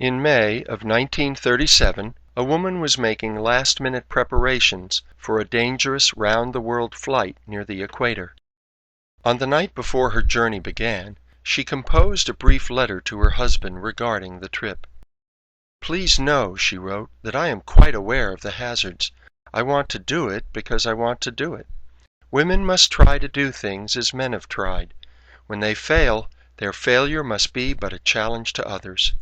In May of 1937, a woman was making last-minute preparations for a dangerous round-the-world flight near the equator. On the night before her journey began, she composed a brief letter to her husband regarding the trip. "Please know," she wrote, "that I am quite aware of the hazards. I want to do it because I want to do it. Women must try to do things as men have tried. When they fail, their failure must be but a challenge to others."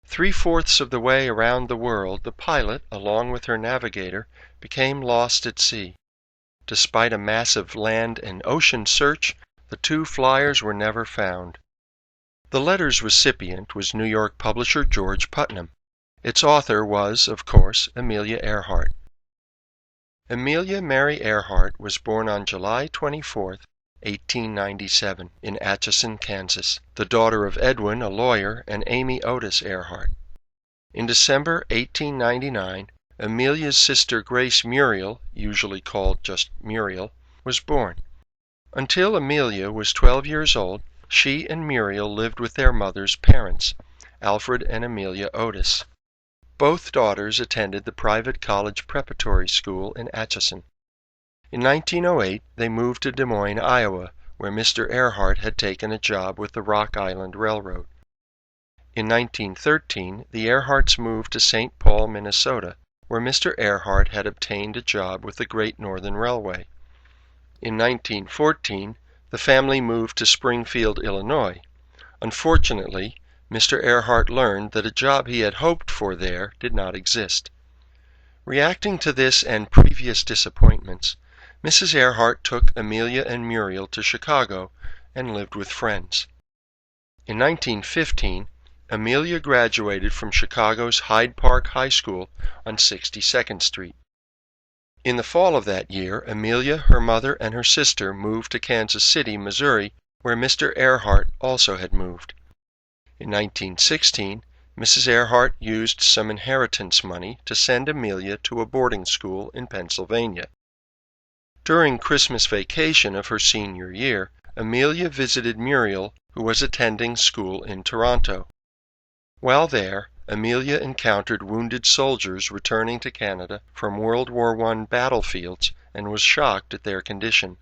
3/4 of the way around the world, the pilot, along with her navigator, became lost at sea. Despite a massive land and ocean search, the two flyers were never found. The letter's recipient was New York publisher George Putnam. Its author was, of course, Amelia Earhart. Amelia Mary Earhart was born on July 24, 1897, in Atchison, Kansas, the daughter of Edwin, a lawyer, and Amy Otis Earhart. In December 1899, Amelia's sister Grace Muriel, usually called just Muriel, was born. Until Amelia was 12 years old, she and Muriel lived with their mother's parents, Alfred and Amelia Otis. Both daughters attended the private college preparatory school in Atchison. In 1908, they moved to Des Moines, Iowa, where Mr. Earhart had taken a job with the Rock Island Railroad. In 1913, the Earharts moved to St. Paul, Minnesota, where Mr. Earhart had obtained a job with the Great Northern Railway. In 1914, the family moved to Springfield, Illinois. Unfortunately, Mr. Earhart learned that a job he had hoped for there did not exist. Reacting to this and previous disappointments, Mrs. Earhart took Amelia and Muriel to Chicago and lived with friends. In 1915, Amelia graduated from Chicago's Hyde Park High School on 62nd Street. In the fall of that year, Amelia, her mother, and her sister moved to Kansas City, Missouri, where Mr. Earhart also had moved. In 1916, Mrs. Earhart used some inheritance money to send Amelia to a boarding school in Pennsylvania. During Christmas vacation of her senior year, Amelia visited Muriel, who was attending school in Toronto. While there, Amelia encountered wounded soldiers returning to Canada from World War I battlefields and was shocked at their condition.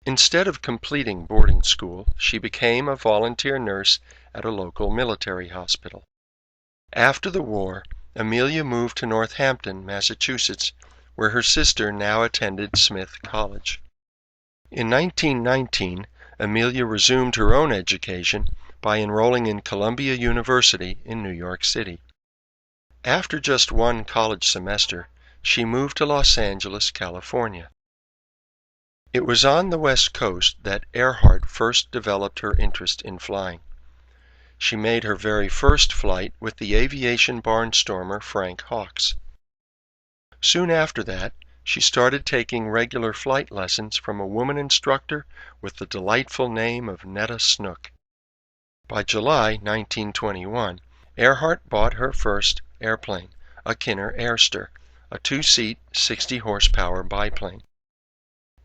Instead of completing boarding school, she became a volunteer nurse at a local military hospital. After the war, Amelia moved to Northampton, Massachusetts, where her sister now attended Smith College. In 1919, Amelia resumed her own education by enrolling in Columbia University in New York City. After just one college semester, she moved to Los Angeles, California. It was on the West Coast that Earhart first developed her interest in flying. She made her very first flight with the aviation barnstormer Frank Hawks. Soon after that, she started taking regular flight lessons from a woman instructor with the delightful name of Netta Snook. By July 1921, Earhart bought her first airplane, a Kinner Airster, a 2-seat, 60-horsepower biplane.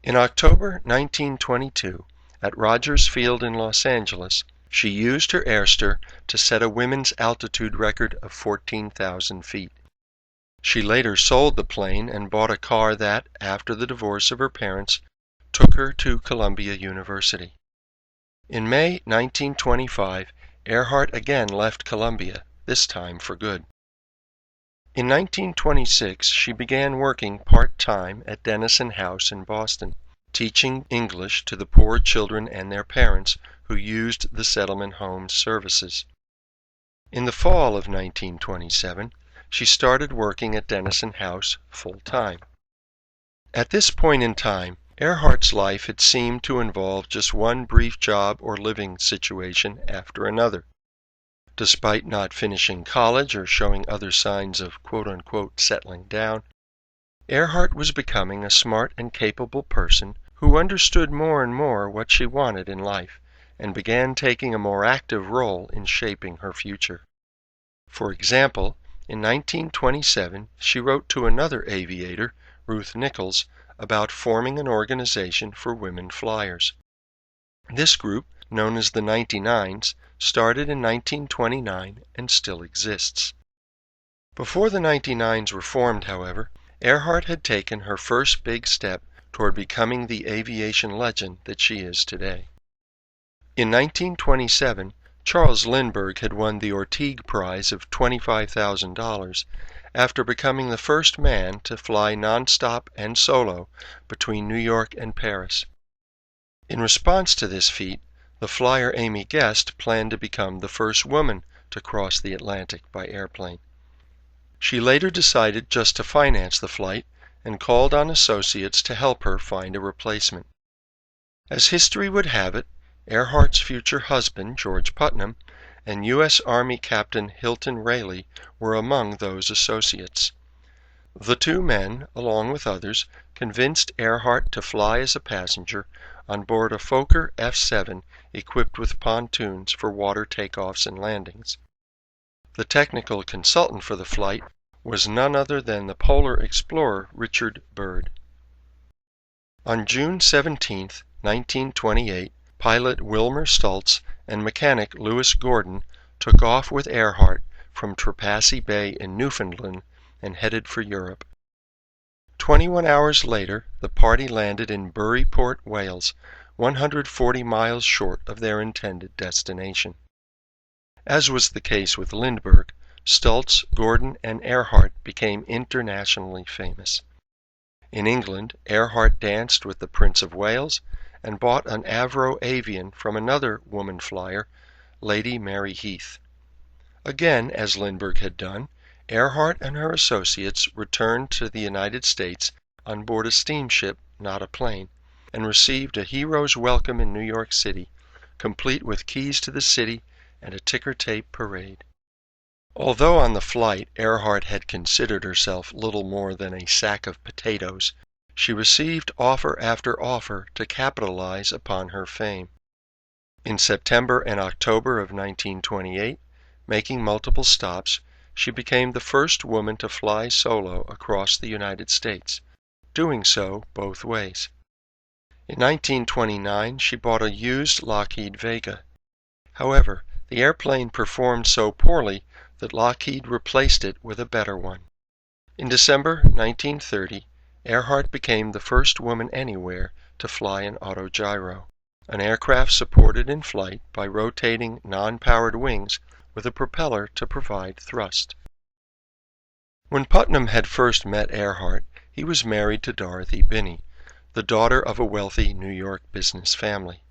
In October 1922, at Rogers Field in Los Angeles, she used her Airster to set a women's altitude record of 14,000 feet. She later sold the plane and bought a car that, after the divorce of her parents, took her to Columbia University. In May 1925, Earhart again left Columbia, this time for good. In 1926, she began working part-time at Denison House in Boston, teaching English to the poor children and their parents who used the settlement home's services. In the fall of 1927, she started working at Denison House full-time. At this point in time, Earhart's life had seemed to involve just one brief job or living situation after another. Despite not finishing college or showing other signs of quote-unquote settling down, Earhart was becoming a smart and capable person who understood more and more what she wanted in life and began taking a more active role in shaping her future. For example, in 1927, she wrote to another aviator, Ruth Nichols, about forming an organization for women flyers. This group, known as the 99s, started in 1929 and still exists. Before the 99s were formed, however, Earhart had taken her first big step toward becoming the aviation legend that she is today. In 1927, Charles Lindbergh had won the Orteig Prize of $25,000 after becoming the first man to fly nonstop and solo between New York and Paris. In response to this feat, the flyer Amy Guest planned to become the first woman to cross the Atlantic by airplane. She later decided just to finance the flight and called on associates to help her find a replacement. As history would have it, Earhart's future husband, George Putnam, and U.S. Army Captain Hilton Rayleigh were among those associates. The two men, along with others, convinced Earhart to fly as a passenger on board a Fokker F-7 equipped with pontoons for water takeoffs and landings. The technical consultant for the flight was none other than the polar explorer Richard Byrd. On June 17, 1928, pilot Wilmer Stultz and mechanic Louis Gordon took off with Earhart from Trepassey Bay in Newfoundland and headed for Europe. 21 hours later, the party landed in Buryport, Wales, 140 miles short of their intended destination. As was the case with Lindbergh, Stultz, Gordon, and Earhart became internationally famous. In England, Earhart danced with the Prince of Wales and bought an Avro Avian from another woman flyer, Lady Mary Heath. Again, as Lindbergh had done, Earhart and her associates returned to the United States on board a steamship, not a plane, and received a hero's welcome in New York City, complete with keys to the city and a ticker-tape parade. Although on the flight Earhart had considered herself little more than a sack of potatoes, she received offer after offer to capitalize upon her fame. In September and October of 1928, making multiple stops, she became the first woman to fly solo across the United States, doing so both ways. In 1929, she bought a used Lockheed Vega. However, the airplane performed so poorly that Lockheed replaced it with a better one. In December 1930, Earhart became the first woman anywhere to fly an autogyro, an aircraft supported in flight by rotating non-powered wings with a propeller to provide thrust. When Putnam had first met Earhart, he was married to Dorothy Binney, the daughter of a wealthy New York business family.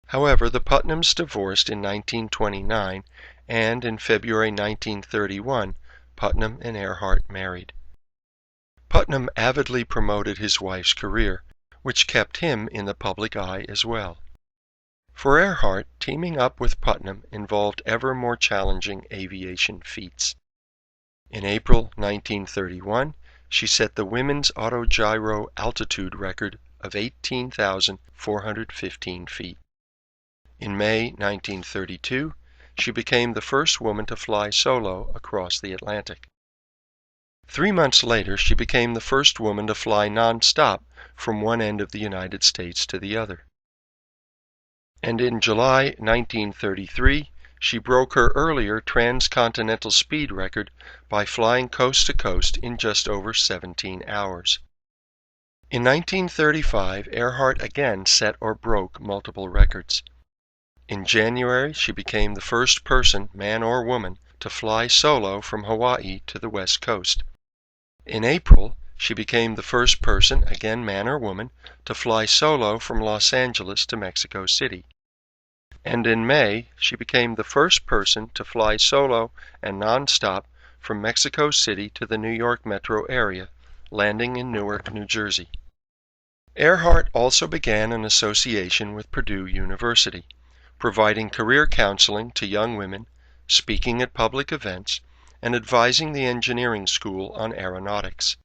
However, the Putnams divorced in 1929, and in February 1931, Putnam and Earhart married. Putnam avidly promoted his wife's career, which kept him in the public eye as well. For Earhart, teaming up with Putnam involved ever more challenging aviation feats. In April 1931, she set the women's autogyro altitude record of 18,415 feet. In May 1932, she became the first woman to fly solo across the Atlantic. 3 months later, she became the first woman to fly non-stop from one end of the United States to the other. And in July 1933, she broke her earlier transcontinental speed record by flying coast to coast in just over 17 hours. In 1935, Earhart again set or broke multiple records. In January, she became the first person, man or woman, to fly solo from Hawaii to the West Coast. In April, she became the first person, again man or woman, to fly solo from Los Angeles to Mexico City. And in May, she became the first person to fly solo and non-stop from Mexico City to the New York metro area, landing in Newark, New Jersey. Earhart also began an association with Purdue University, providing career counseling to young women, speaking at public events, and advising the engineering school on aeronautics.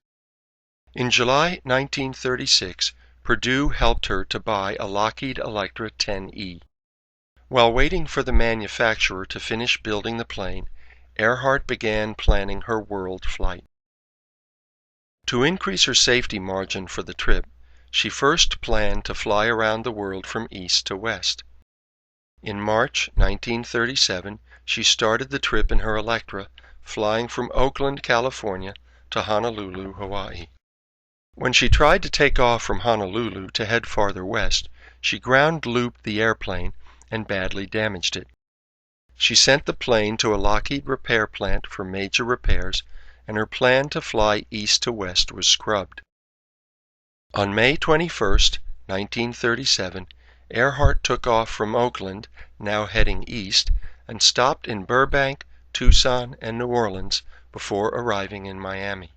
In July 1936, Purdue helped her to buy a Lockheed Electra 10E. While waiting for the manufacturer to finish building the plane, Earhart began planning her world flight. To increase her safety margin for the trip, she first planned to fly around the world from east to west. In March 1937, she started the trip in her Electra, flying from Oakland, California to Honolulu, Hawaii. When she tried to take off from Honolulu to head farther west, she ground-looped the airplane and badly damaged it. She sent the plane to a Lockheed repair plant for major repairs, and her plan to fly east to west was scrubbed. On May 21, 1937, Earhart took off from Oakland, now heading east, and stopped in Burbank, Tucson, and New Orleans before arriving in Miami.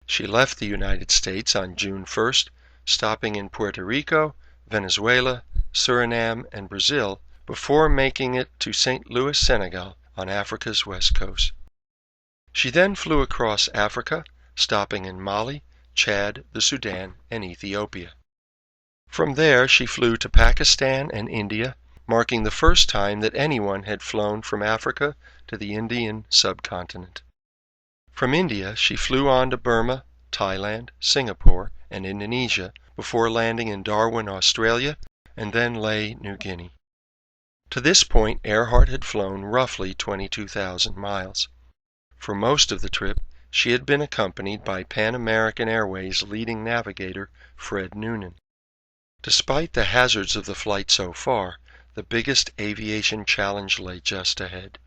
She left the United States on June 1st, stopping in Puerto Rico, Venezuela, Suriname, and Brazil before making it to St. Louis, Senegal, on Africa's west coast. She then flew across Africa, stopping in Mali, Chad, the Sudan, and Ethiopia. From there she flew to Pakistan and India, marking the first time that anyone had flown from Africa to the Indian subcontinent. From India she flew on to Burma, Thailand, Singapore, and Indonesia before landing in Darwin, Australia, and then Lae, New Guinea. To this point, Earhart had flown roughly 22,000 miles. For most of the trip, she had been accompanied by Pan American Airways leading navigator Fred Noonan. Despite the hazards of the flight so far, the biggest aviation challenge lay just ahead.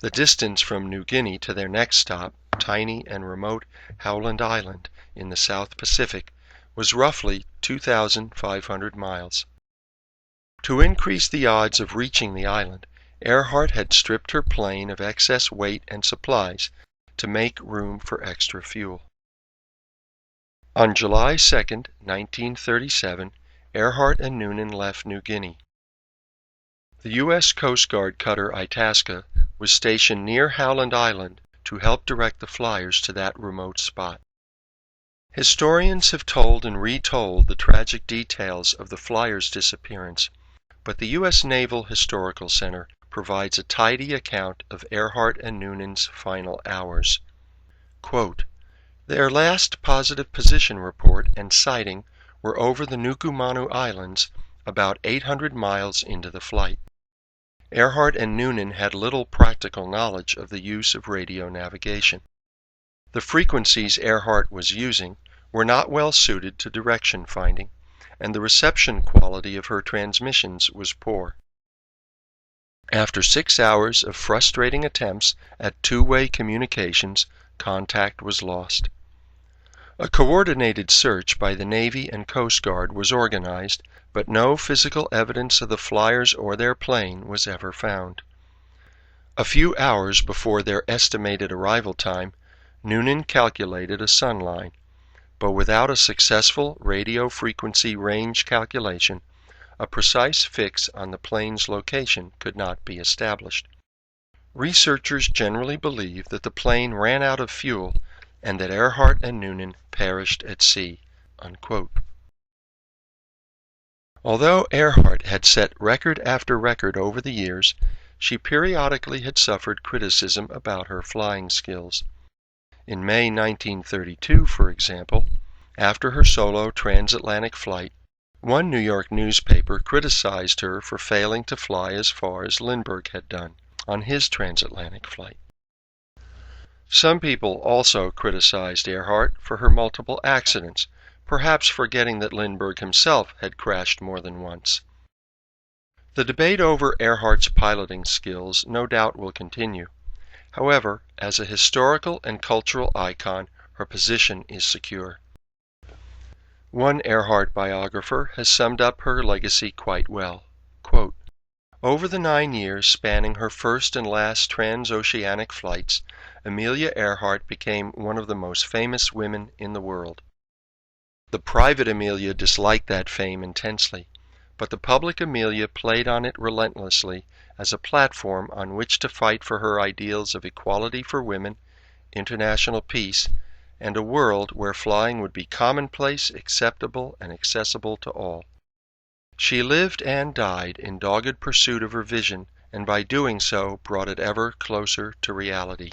The distance from New Guinea to their next stop, tiny and remote Howland Island in the South Pacific, was roughly 2,500 miles. To increase the odds of reaching the island, Earhart had stripped her plane of excess weight and supplies to make room for extra fuel. On July 2, 1937, Earhart and Noonan left New Guinea. The U.S. Coast Guard cutter Itasca was stationed near Howland Island to help direct the flyers to that remote spot. Historians have told and retold the tragic details of the flyers' disappearance, but the U.S. Naval Historical Center provides a tidy account of Earhart and Noonan's final hours. Quote, "Their last positive position report and sighting were over the Nukumanu Islands about 800 miles into the flight. Earhart and Noonan had little practical knowledge of the use of radio navigation. The frequencies Earhart was using were not well suited to direction finding, and the reception quality of her transmissions was poor. After 6 hours of frustrating attempts at two-way communications, contact was lost. A coordinated search by the Navy and Coast Guard was organized, but no physical evidence of the flyers or their plane was ever found. A few hours before their estimated arrival time, Noonan calculated a sun line, but without a successful radio frequency range calculation, a precise fix on the plane's location could not be established. Researchers generally believe that the plane ran out of fuel and that Earhart and Noonan perished at sea." Unquote. Although Earhart had set record after record over the years, she periodically had suffered criticism about her flying skills. In May 1932, for example, after her solo transatlantic flight, one New York newspaper criticized her for failing to fly as far as Lindbergh had done on his transatlantic flight. Some people also criticized Earhart for her multiple accidents, perhaps forgetting that Lindbergh himself had crashed more than once. The debate over Earhart's piloting skills no doubt will continue. However, as a historical and cultural icon, her position is secure. One Earhart biographer has summed up her legacy quite well. Quote, "Over the 9 years spanning her first and last transoceanic flights, Amelia Earhart became one of the most famous women in the world. The private Amelia disliked that fame intensely, but the public Amelia played on it relentlessly as a platform on which to fight for her ideals of equality for women, international peace, and a world where flying would be commonplace, acceptable, and accessible to all. She lived and died in dogged pursuit of her vision, and by doing so brought it ever closer to reality."